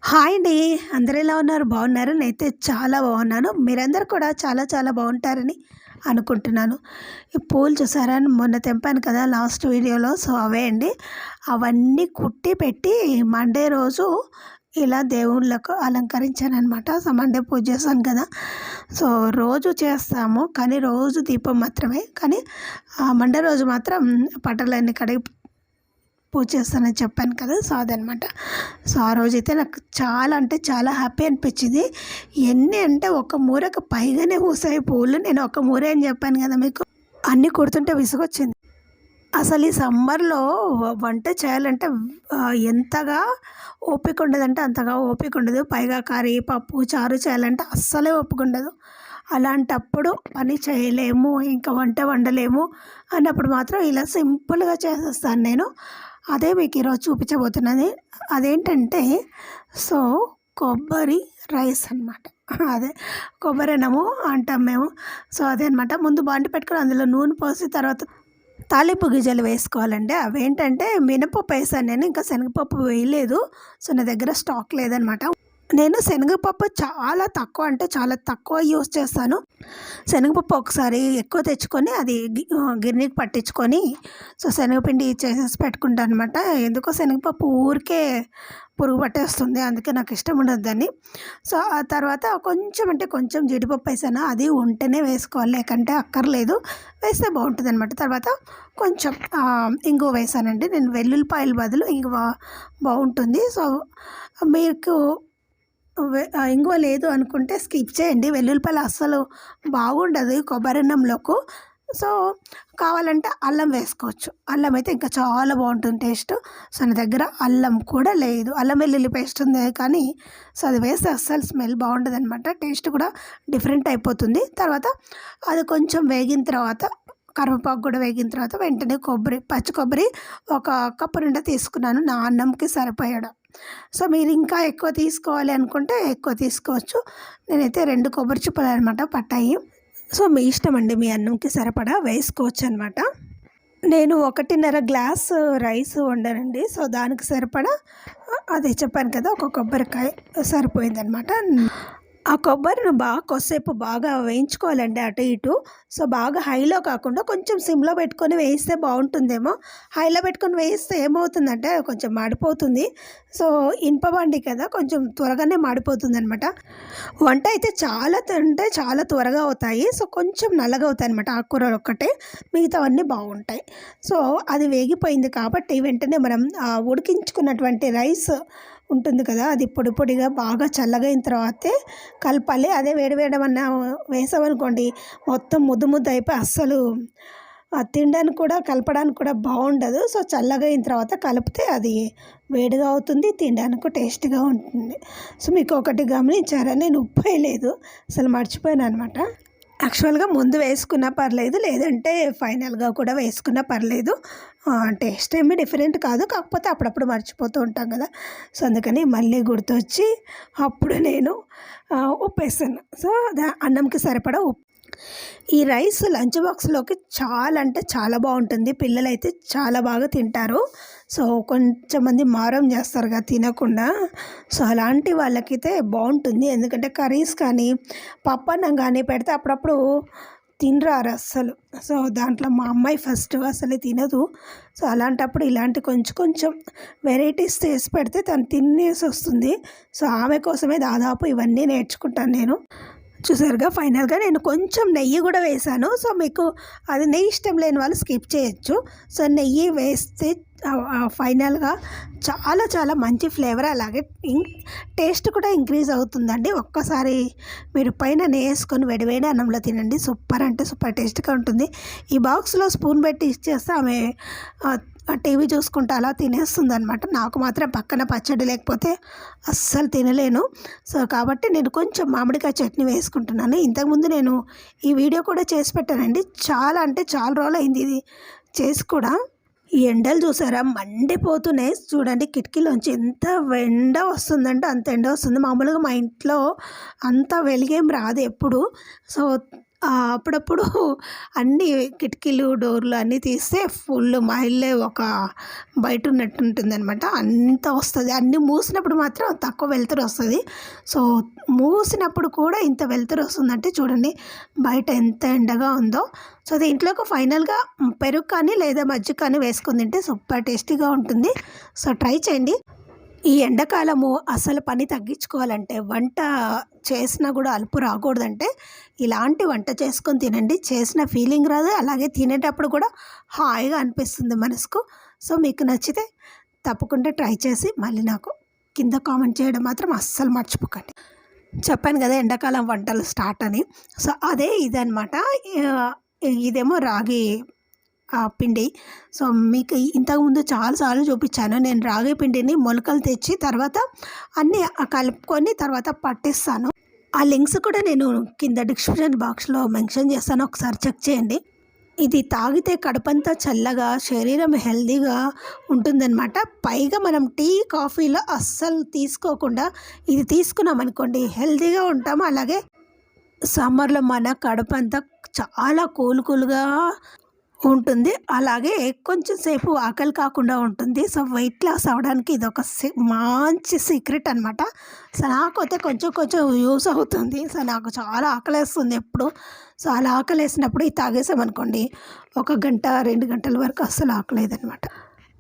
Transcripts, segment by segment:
Hi అండి. అందరూ ఎలా ఉన్నారు? బాగున్నారా? నేనైతే చాలా బాగున్నాను. మీరందరూ కూడా చాలా చాలా బాగుంటారని అనుకుంటున్నాను. ఈ పూలు చూసారా? మొన్న తెంపాను కదా లాస్ట్ వీడియోలో. సో, అవే అండి. అవన్నీ కుట్టి పెట్టి మండే రోజు ఇలా దేవుళ్ళకు అలంకరించాననమాట. సో, మండే పూజ చేశాను కదా! సో, రోజు చేస్తాము. కానీ రోజు దీపం మాత్రమే. కానీ మండే రోజు మాత్రం పటాలన్నీ కడిగి పూజ చేస్తానని చెప్పాను కదా! సో, అదనమాట. సో, ఆ రోజైతే నాకు చాలా అంటే చాలా హ్యాపీ అనిపించింది. ఎన్ని అంటే ఒక మూరకు పైగానే పూసాయి పూలు. నేను ఒక మూరే అని చెప్పాను కదా మీకు. అన్నీ కుడుతుంటే విసుగొచ్చింది. అసలు ఈ సమ్మర్‌లో వంట చేయాలంటే ఎంతగా ఓపిక ఉండదంటే అంతగా ఓపిక ఉండదు. పైగా కర్రీ, పప్పు, చారు చేయాలంటే అస్సలే ఓపిక ఉండదు. అలాంటప్పుడు పని చేయలేము, ఇంకా వంట వండలేము అన్నప్పుడు మాత్రం ఇలా సింపుల్‌గా చేసేస్తాను నేను. అదే మీకు ఈరోజు చూపించబోతున్నది. అదేంటంటే సో, కొబ్బరి రైస్ అనమాట. అదే కొబ్బరన్నము అంటాం మేము. సో, అదే అనమాట. ముందు బాండి పెట్టుకొని అందులో నూనె పోసి తర్వాత తాలింపు గింజలు వేసుకోవాలండి. అవేంటంటే మినపప్పు వేసాను నేను. ఇంకా శనగపప్పు వేయలేదు. సో, నా దగ్గర స్టాక్ లేదనమాట. నేను శనగపప్పు చాలా తక్కువ అంటే చాలా తక్కువ యూస్ చేస్తాను. శనగపప్పు ఒకసారి ఎక్కువ తెచ్చుకొని అది గిర్నీకి పట్టించుకొని సో, శనగపిండి చేసేసి పెట్టుకుంటాను అనమాట. ఎందుకో శనగపప్పు ఊరికే పురుగు పట్టేస్తుంది. అందుకే నాకు ఇష్టం ఉండదు దాన్ని. సో, ఆ తర్వాత కొంచెం అంటే కొంచెం జీడిపప్పు వేసాను. అది ఉంటేనే వేసుకోవాలి, లేకంటే అక్కర్లేదు. వేస్తే బాగుంటుందనమాట. తర్వాత కొంచెం ఇంగువ వేసానండి. నేను వెల్లుల్లిపాయల బదులు ఇంగువ బాగుంటుంది. సో, మీకు ఇంగువ లేదు అనుకుంటే స్కిప్ చేయండి. వెల్లుల్లిపాయలు అస్సలు బాగుండదు ఈ కొబ్బరన్నంలోకు. సో, కావాలంటే అల్లం వేసుకోవచ్చు. అల్లం అయితే ఇంకా చాలా బాగుంటుంది టేస్ట్. సో, నా దగ్గర అల్లం కూడా లేదు. అల్లం వెల్లుల్లి పేస్ట్ ఉంది కానీ సో, అది వేస్తే అస్సలు స్మెల్ బాగుండదనమాట. టేస్ట్ కూడా డిఫరెంట్ అయిపోతుంది. తర్వాత అది కొంచెం వేగిన తర్వాత కరివేపాకు కూడా వేగిన తర్వాత వెంటనే పచ్చి కొబ్బరి ఒక కప్పు నిండా తీసుకున్నాను నా అన్నంకి సరిపోయాడు. సో, మీరు ఇంకా ఎక్కువ తీసుకోవాలి అనుకుంటే ఎక్కువ తీసుకోవచ్చు. నేనైతే 2 కొబ్బరి చిప్పలు అనమాట పట్టాయి. సో, మీ ఇష్టం అండి. మీ అన్నంకి సరిపడా వేసుకోవచ్చు అనమాట. నేను 1.5 గ్లాస్ రైస్ వండానండి. సో, దానికి సరిపడా అదే చెప్పాను కదా, ఒక కొబ్బరికాయ సరిపోయిందనమాట. ఆ కొబ్బరిని కొద్దిసేపు బాగా వేయించుకోవాలండి అటు ఇటు. సో, బాగా హైలో కాకుండా కొంచెం సిమ్లో పెట్టుకొని వేయిస్తే బాగుంటుందేమో. హైలో పెట్టుకొని వేయిస్తే ఏమవుతుందంటే కొంచెం మాడిపోతుంది. సో, ఇనుప బండి కదా, కొంచెం త్వరగానే మాడిపోతుంది అనమాట. వంట అయితే అంటే చాలా త్వరగా అవుతాయి. సో, కొంచెం నల్లగా అవుతాయి అనమాట ఆకుకూరలు ఒక్కటే. మిగతావన్నీ బాగుంటాయి. సో, అది వేగిపోయింది కాబట్టి వెంటనే మనం ఉడికించుకున్నటువంటి రైస్ ఉంటుంది కదా, అది పొడి పొడిగా బాగా చల్లగా అయిన తర్వాతే కలపాలి. అదే వేడి వేడమన్నా వేసామనుకోండి మొత్తం ముద్ద ముద్ద అయిపోయి అస్సలు తినడానికి కూడా కలపడానికి కూడా బాగుండదు. సో, చల్లగా అయిన తర్వాత కలిపితే అది వేడిగా అవుతుంది, తినడానికి టేస్ట్గా ఉంటుంది. సో, మీకు ఒకటి గమనించారా, నేను ఉప్పు వేయలేదు, అసలు మర్చిపోయాను అనమాట. యాక్చువల్గా ముందు వేసుకున్నా పర్లేదు, లేదంటే ఫైనల్గా కూడా వేసుకున్నా పర్లేదు. టేస్ట్ ఏమీ డిఫరెంట్ కాదు, కాకపోతే అప్పుడప్పుడు మర్చిపోతూ ఉంటాం కదా. సో, అందుకని మళ్ళీ గుర్తొచ్చి అప్పుడు నేను ఉప్పు వేసాను. సో, అన్నంకి సరిపడా ఉప్పు. ఈ రైస్ లంచ్ బాక్స్లోకి చాలా అంటే చాలా బాగుంటుంది. పిల్లలైతే చాలా బాగా తింటారు. సో, కొంచెంమంది మారం చేస్తారుగా తినకుండా. సో, అలాంటి వాళ్ళకైతే బాగుంటుంది. ఎందుకంటే కర్రీస్ కానీ పప్పన్నం కానీ పెడితే అప్పుడప్పుడు తినరారు అస్సలు. సో, దాంట్లో మా అమ్మాయి ఫస్ట్ అసలే తినదు. సో, అలాంటప్పుడు ఇలాంటి కొంచెం కొంచెం వెరైటీస్ చేసి పెడితే తను తినేసి వస్తుంది. సో, ఆమె కోసమే దాదాపు ఇవన్నీ నేర్చుకుంటాను నేను. చూసారుగా, ఫైనల్గా నేను కొంచెం నెయ్యి కూడా వేసాను. సో, మీకు అది నెయ్యి ఇష్టం లేని వాళ్ళు స్కిప్ చేయొచ్చు. సో, నెయ్యి వేస్తే ఫైనల్గా చాలా చాలా మంచి ఫ్లేవర్, అలాగే టేస్ట్ కూడా ఇంక్రీజ్ అవుతుందండి. ఒక్కసారి మీరు పైన నెయ్యి వేసుకొని వేడివేడి అన్నంలో తినండి. సూపర్ అంటే సూపర్ టేస్ట్గా ఉంటుంది. ఈ బాక్స్లో స్పూన్ పెట్టి ఇచ్చేస్తే ఆమె టీవీ చూసుకుంటూ అలా తినేస్తుంది అనమాట. నాకు మాత్రం పక్కన పచ్చడి లేకపోతే అస్సలు తినలేను. సో, కాబట్టి నేను కొంచెం మామిడికాయ చట్నీ వేసుకుంటున్నాను. ఇంతకుముందు నేను ఈ వీడియో కూడా చేసి పెట్టానండి. చాలా అంటే చాలా రోజులు అయింది ఇది చేసి కూడా. ఈ ఎండలు చూసారా, మండిపోతున్నాయి. చూడండి కిటికీలోంచి ఎంత ఎండ వస్తుందంటే అంత ఎండ వస్తుంది. మామూలుగా మా ఇంట్లో అంత వెలిగేం రాదు ఎప్పుడు. సో, అప్పుడప్పుడు అన్నీ కిటికీలు, డోర్లు అన్నీ తీస్తే ఫుల్ మా ఇల్లే ఒక బయట ఉన్నట్టు ఉంటుందనమాట. అంత వస్తది. అన్నీ మూసినప్పుడు మాత్రం తక్కువ వెలుతురు వస్తది. సో, మూసినప్పుడు కూడా ఇంత వెలుతురు వస్తుందంటే చూడండి బయట ఎంత ఎండగా ఉందో. సో, దీంట్లోకి ఫైనల్‌గా పెరుగు కానీ లేదా మజ్జిగ కానీ వేసుకొని తింటే సూపర్ టేస్టీగా ఉంటుంది. సో, ట్రై చేయండి. ఈ ఎండాకాలము అసలు పని తగ్గించుకోవాలంటే వంట చేసినా కూడా అలుపు రాకూడదంటే ఇలాంటి వంట చేసుకొని తినండి. చేసిన ఫీలింగ్ రాదు, అలాగే తినేటప్పుడు కూడా హాయిగా అనిపిస్తుంది మనసుకు. సో మీకు నచ్చితే తప్పకుండా ట్రై చేసి మళ్ళీ నాకు కింద కామెంట్ చేయడం మాత్రం అస్సలు మర్చిపోకండి. చెప్పాను కదా ఎండాకాలం వంటలు స్టార్ట్ అని. సో అదే ఇదనమాట. ఇదేమో రాగి పిండి. సో మీకు ఇంతకుముందు చాలాసార్లు చూపించాను. నేను రాగి పిండిని మొలకలు తెచ్చి తర్వాత అన్నీ కలుపుకొని తర్వాత పట్టిస్తాను. ఆ లింక్స్ కూడా నేను కింద డిస్క్రిప్షన్ బాక్స్లో మెన్షన్ చేస్తాను, ఒకసారి చెక్ చేయండి. ఇది తాగితే కడుపంతా చల్లగా, శరీరం హెల్తీగా ఉంటుందన్నమాట. పైగా మనం టీ కాఫీలో అస్సలు తీసుకోకుండా ఇది తీసుకున్నాం అనుకోండి హెల్తీగా ఉంటాము. అలాగే సమ్మర్లో మన కడుపంతా చాలా కూల్గా ఉంటుంది. అలాగే కొంచెం సేపు ఆకలి కాకుండా ఉంటుంది. సో వెయిట్ లాస్ అవ్వడానికి ఇది ఒక మంచి సీక్రెట్ అనమాట. సో నాకైతే కొంచెం యూస్ అవుతుంది. సో నాకు చాలా ఆకలేస్తుంది ఎప్పుడు. సో అలా ఆకలేసినప్పుడు ఇది తాగేసామనుకోండి 1 గంట 2 గంటల వరకు అస్సలు ఆకలేదనమాట.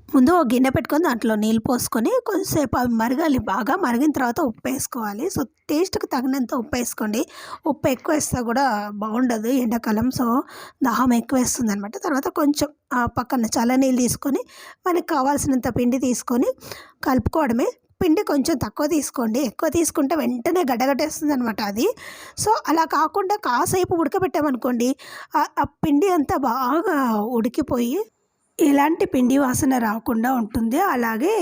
ముందు ఒక గిన్నె పెట్టుకొని దాంట్లో నీళ్ళు పోసుకొని కొంచెంసేపు అవి మరగాలి. బాగా మరిగిన తర్వాత ఉప్పు వేసుకోవాలి. సో టేస్ట్కి తగినంత ఉప్పు వేసుకోండి. ఉప్పు ఎక్కువ వేస్తే కూడా బాగుండదు ఎండాకాలం. సో దాహం ఎక్కువ వేస్తుంది అనమాట. తర్వాత కొంచెం పక్కన చల్లనీళ్ళు తీసుకొని మనకి కావాల్సినంత పిండి తీసుకొని కలుపుకోవడమే. పిండి కొంచెం తక్కువ తీసుకోండి, ఎక్కువ తీసుకుంటే వెంటనే గడ్డగట్టేస్తుంది అనమాట అది. సో అలా కాకుండా కాసేపు ఉడకబెట్టామనుకోండి ఆ పిండి అంతా బాగా ఉడికిపోయి ఎలాంటి పిండి వాసన రాకుండా ఉంటుంది. అలాగే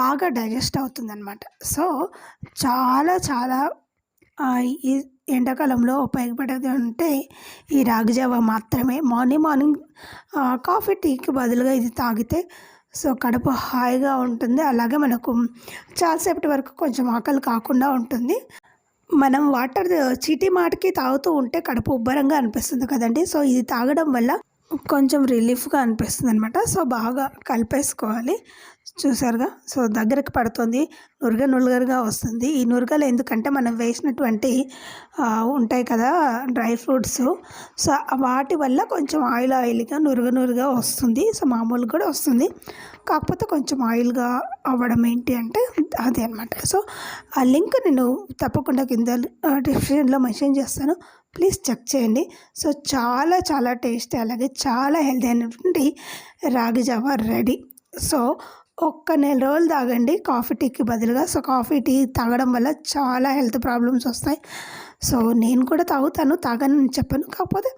బాగా డైజెస్ట్ అవుతుందన్నమాట. సో చాలా ఈ ఎండాకాలంలో ఉపయోగపడేది అంటే ఈ రాగి జావ మాత్రమే. మార్నింగ్ కాఫీ టీకి బదులుగా ఇది తాగితే సో కడుపు హాయిగా ఉంటుంది. అలాగే మనకు చాలాసేపటి వరకు కొంచెం ఆకలి కాకుండా ఉంటుంది. మనం వాటర్ చీటీ మాటికి తాగుతూ ఉంటే కడుపు ఉబ్బరంగా అనిపిస్తుంది కదండి. సో ఇది తాగడం వల్ల కొంచెం రిలీఫ్గా అనిపిస్తుంది అనమాట. సో బాగా కలిపేసుకోవాలి. చూసారుగా. సో దగ్గరికి పడుతుంది, నురగగా వస్తుంది. ఈ నురగలు ఎందుకంటే మనం వేసినటువంటి ఉంటాయి కదా డ్రై ఫ్రూట్స్. సో వాటి వల్ల కొంచెం ఆయిల్గా నురగగా వస్తుంది. సో మామూలుగా కూడా వస్తుంది, కాకపోతే కొంచెం ఆయిల్గా అవ్వడం ఏంటి అంటే అదే అనమాట. సో ఆ లింక్ నేను తప్పకుండా కింద డిస్క్రిప్షన్లో మెన్షన్ చేస్తాను, ప్లీజ్ చెక్ చేయండి. సో చాలా టేస్టీ అలాగే చాలా హెల్తీ అయినటువంటి రాగి జావా రెడీ. సో ఒక్క నెల రోజులు తాగండి కాఫీ టీకి బదులుగా. సో కాఫీ టీ తాగడం వల్ల చాలా హెల్త్ ప్రాబ్లమ్స్ వస్తాయి. సో నేను కూడా తాగనని చెప్పాను, కాకపోతే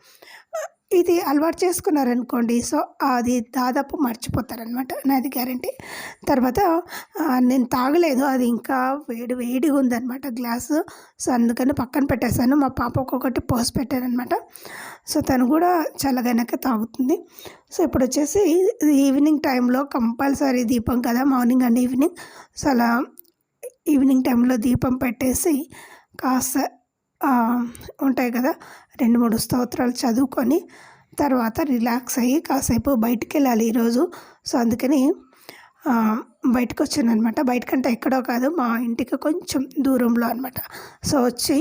ఇది అలవాటు చేసుకున్నారనుకోండి సో అది దాదాపు మర్చిపోతారనమాట, నాది గ్యారంటీ. తర్వాత నేను తాగలేదు, అది ఇంకా వేడిగా ఉందన్నమాట గ్లాసు. సో అందుకని పక్కన పెట్టేశాను. మా పాప ఒక్కొక్కటి పోసి పెట్టానమాట. సో తను కూడా చల్లగైనాక తాగుతుంది. సో ఇప్పుడు వచ్చేసి ఈవినింగ్ టైంలో కంపల్సరీ దీపం కదా, మార్నింగ్ అండ్ ఈవినింగ్. సో అలా ఈవినింగ్ టైంలో దీపం పెట్టేసి కాస్త ఉంటాయి కదా 2-3 స్తోత్రాలు చదువుకొని తర్వాత రిలాక్స్ అయ్యి కాసేపు బయటికి వెళ్ళాలి ఈరోజు. సో అందుకని బయటకు వచ్చాను అనమాట. బయటకంటే ఎక్కడో కాదు, మా ఇంటికి కొంచెం దూరంలో అనమాట. సో వచ్చి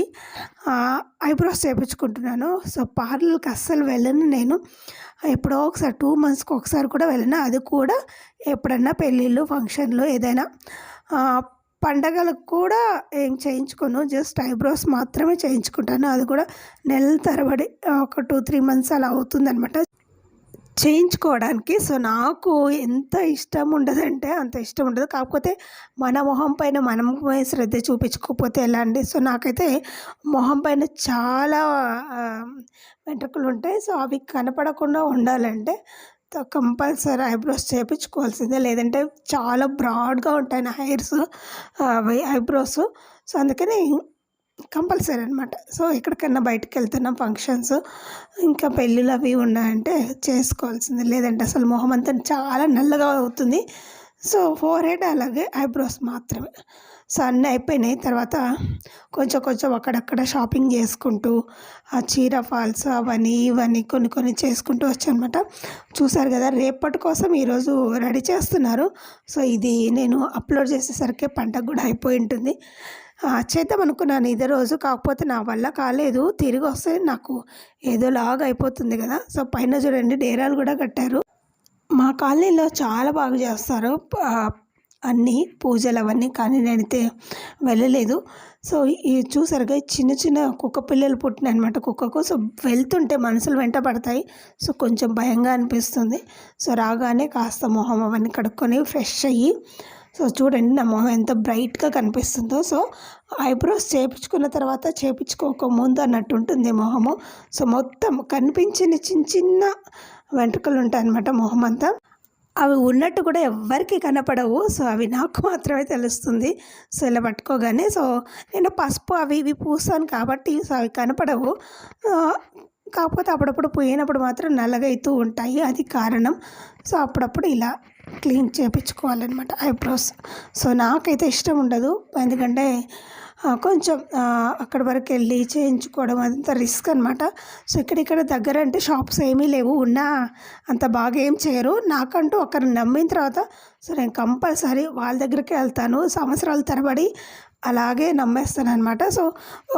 ఐబ్రోస్ చేయించుకుంటున్నాను. సో పార్లర్కి అస్సలు వెళ్ళను నేను. ఎప్పుడో ఒకసారి 2 monthsకి ఒకసారి కూడా వెళ్ళను. అది కూడా ఎప్పుడన్నా పెళ్ళిళ్ళు ఫంక్షన్లు ఏదైనా పండగలకు కూడా ఏం చేయించుకోను, జస్ట్ ఐబ్రోస్ మాత్రమే చేయించుకుంటాను. అది కూడా నెలల తరబడి ఒక 2-3 months అలా అవుతుందన్నమాట చేయించుకోవడానికి. సో నాకు ఎంత ఇష్టం ఉండదంటే అంత ఇష్టం ఉండదు, కాకపోతే మన మొహం పైన మనమే శ్రద్ధ చూపించుకోకపోతే ఎలా అండి. సో నాకైతే మొహం పైన చాలా వెంట్రుకలు ఉంటాయి. సో అవి కనపడకుండా ఉండాలంటే కంపల్సరీ ఐబ్రోస్ చేయించుకోవాల్సిందే, లేదంటే చాలా బ్రాడ్గా ఉంటాయి నా హెయిర్స్ ఐబ్రోస్. సో అందుకని కంపల్సరీ అనమాట. సో ఎక్కడికన్నా బయటకు వెళ్తున్నాం ఫంక్షన్స్ ఇంకా పెళ్ళిళ్ళు అవి ఉన్నాయంటే చేసుకోవాల్సిందే, లేదంటే అసలు మొహం అంతా చాలా నల్లగా అవుతుంది. సో ఫోర్ హెడ్ అలాగే ఐబ్రోస్ మాత్రమే. సో అన్నీ అయిపోయినాయి. తర్వాత కొంచెం కొంచెం అక్కడక్కడ షాపింగ్ చేసుకుంటూ ఆ చీర ఫాల్స్ అవన్నీ ఇవన్నీ కొన్ని కొన్ని చేసుకుంటూ వచ్చానమాట. చూసారు కదా, రేపటి కోసం ఈరోజు రెడీ చేస్తున్నారు. సో ఇది నేను అప్లోడ్ చేసేసరికి పండగ కూడా అయిపోయి ఉంటుంది. చేద్దాం అనుకున్నాను ఇదే రోజు, కాకపోతే నా వల్ల కాలేదు. తిరిగి వస్తే నాకు ఏదోలాగా అయిపోతుంది కదా. సో పైన చూడండి డేరాలు కూడా కట్టారు. మా కాలనీలో చాలా బాగా చేస్తారు అన్నీ పూజలు అవన్నీ, కానీ నేనైతే వెళ్ళలేదు. సో ఈ చూసారుగా చిన్న చిన్న కుక్క పిల్లలు పుట్టినాయి అనమాట కుక్కకు. సో వెళ్తుంటే మనసులు వెంట పడతాయి. సో కొంచెం భయంగా అనిపిస్తుంది. సో రాగానే కాస్త మొహం అవన్నీ కడుక్కొని ఫ్రెష్ అయ్యి, సో చూడండి నా మొహం ఎంత బ్రైట్గా కనిపిస్తుందో. సో ఐబ్రోస్ చేయించుకున్న తర్వాత చేయించుకోక ముందు అన్నట్టు ఉంటుంది మొహము. సో మొత్తం కనిపించిన చిన్న చిన్న వెంట్రుకలు ఉంటాయన్నమాట మొహం అంతా. అవి ఉన్నట్టు కూడా ఎవ్వరికీ కనపడవు. సో అవి నాకు మాత్రమే తెలుస్తుంది. సో ఇలా పట్టుకోగానే, సో నేను పసుపు అవి ఇవి పూస్తాను కాబట్టి సో అవి కనపడవు. కాకపోతే అప్పుడప్పుడు పోయినప్పుడు మాత్రం నల్లగా అవుతూ ఉంటాయి, అది కారణం. సో అప్పుడప్పుడు ఇలా క్లీన్ చేయించుకోవాలన్నమాట ఐబ్రోస్. సో నాకైతే ఇష్టం ఉండదు, ఎందుకంటే కొంచెం అక్కడి వరకు వెళ్ళి చేయించుకోవడం అదంతా రిస్క్ అనమాట. సో ఇక్కడిక్కడ దగ్గర అంటే షాప్స్ ఏమీ లేవు, ఉన్నా అంత బాగా ఏం చేయరు. నాకంటూ ఒకరిని నమ్మిన తర్వాత సో నేను కంపల్సరీ వాళ్ళ దగ్గరికి వెళ్తాను. సంవత్సరాల తరబడి అలాగే నమ్మేస్తాను అనమాట. సో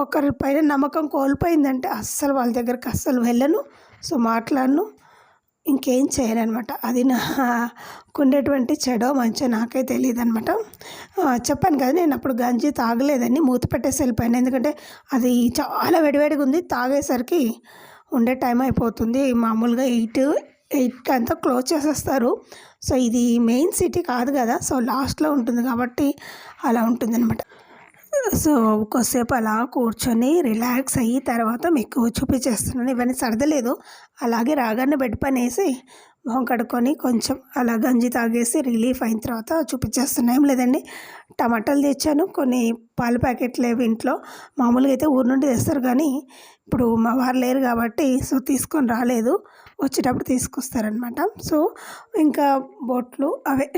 ఒకరి పైన నమ్మకం కోల్పోయిందంటే అస్సలు వాళ్ళ దగ్గరికి అస్సలు వెళ్ళను. సో మాట్లాడను, ఇంకేం చేయనమాట. అది నాకుండేటువంటి చెడో మంచో నాకే తెలియదు అనమాట. చెప్పాను కదా, నేను అప్పుడు గంజి తాగలేదని మూత పెట్టేసి వెళ్ళిపోయాను. ఎందుకంటే అది చాలా వేడివేడిగా ఉంది, తాగేసరికి ఉండే టైం అయిపోతుంది. మామూలుగా 8 అంతా క్లోజ్ చేసేస్తారు. సో ఇది మెయిన్ సిటీ కాదు కదా, సో లాస్ట్లో ఉంటుంది కాబట్టి అలా ఉంటుందన్నమాట. సో కొద్దిసేపు అలా కూర్చొని రిలాక్స్ అయ్యి తర్వాత మీకు చూపించేస్తున్నాను. ఇవన్నీ సర్దలేదు, అలాగే రాగానే బెడ్ పైన వేసి మొహం కడుక్కొని కొంచెం అలా గంజి తాగేసి రిలీఫ్ అయిన తర్వాత చూపించేస్తున్నాం. ఏం లేదండి, టమాటాలు తెచ్చాను, కొన్ని పాల ప్యాకెట్లు ఏవి ఇంట్లో. మామూలుగా అయితే ఊరు నుండి తెస్తారు, కానీ ఇప్పుడు మా వారు లేరు కాబట్టి సో తీసుకొని రాలేదు, వచ్చేటప్పుడు తీసుకొస్తారనమాట. సో ఇంకా బొట్లు అవే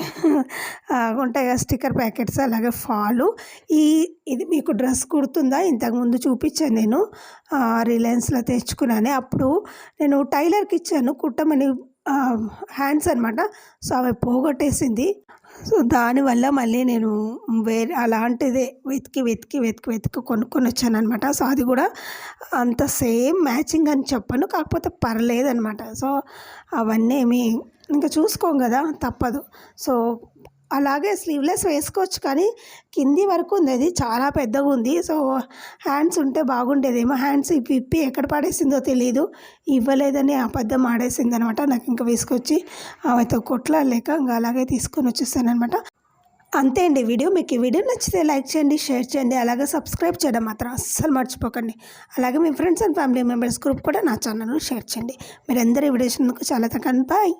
ఉంటాయి కదా స్టిక్కర్ ప్యాకెట్స్, అలాగే ఫాలు. ఇది మీకు డ్రెస్ కుడుతుందా, ఇంతకుముందు చూపించాను నేను రిలయన్స్లో తెచ్చుకున్నానే. అప్పుడు నేను టైలర్కి ఇచ్చాను కుట్టమని, హ్యాండ్స్ అనమాట. సో అవి పోగొట్టేసింది. సో దానివల్ల మళ్ళీ నేను వేరే అలాంటిదే వెతికి కొనుక్కొని వచ్చానమాట. సో అది కూడా అంత సేమ్ మ్యాచింగ్ అని చెప్పను, కాకపోతే పర్లేదనమాట. సో అవన్నీ ఏమి ఇంకా చూసుకోం కదా, తప్పదు. సో అలాగే స్లీవ్లెస్ వేసుకోవచ్చు, కానీ కింది వరకు ఉంది, అది చాలా పెద్దగా ఉంది. సో హ్యాండ్స్ ఉంటే బాగుండేదేమో. హ్యాండ్స్ ఇప్పి ఎక్కడ పడేసిందో తెలియదు, ఇవ్వలేదని అబద్ధం ఆడేసింది అనమాట. నాకు ఇంకా వేసుకొచ్చి ఆమెతో కొట్లాడలేక ఇంకా అలాగే తీసుకొని వచ్చేసానమాట. అంతే అండి వీడియో. మీకు ఈ వీడియో నచ్చితే లైక్ చేయండి, షేర్ చేయండి, అలాగే సబ్స్క్రైబ్ చేయడం మాత్రం అస్సలు మర్చిపోకండి. అలాగే మీ friends and family members group కూడా నా ఛానల్ను షేర్ చేయండి. మీరందరూ ఈ వీడియో చాలా థ్యాంక్స్. బాయ్.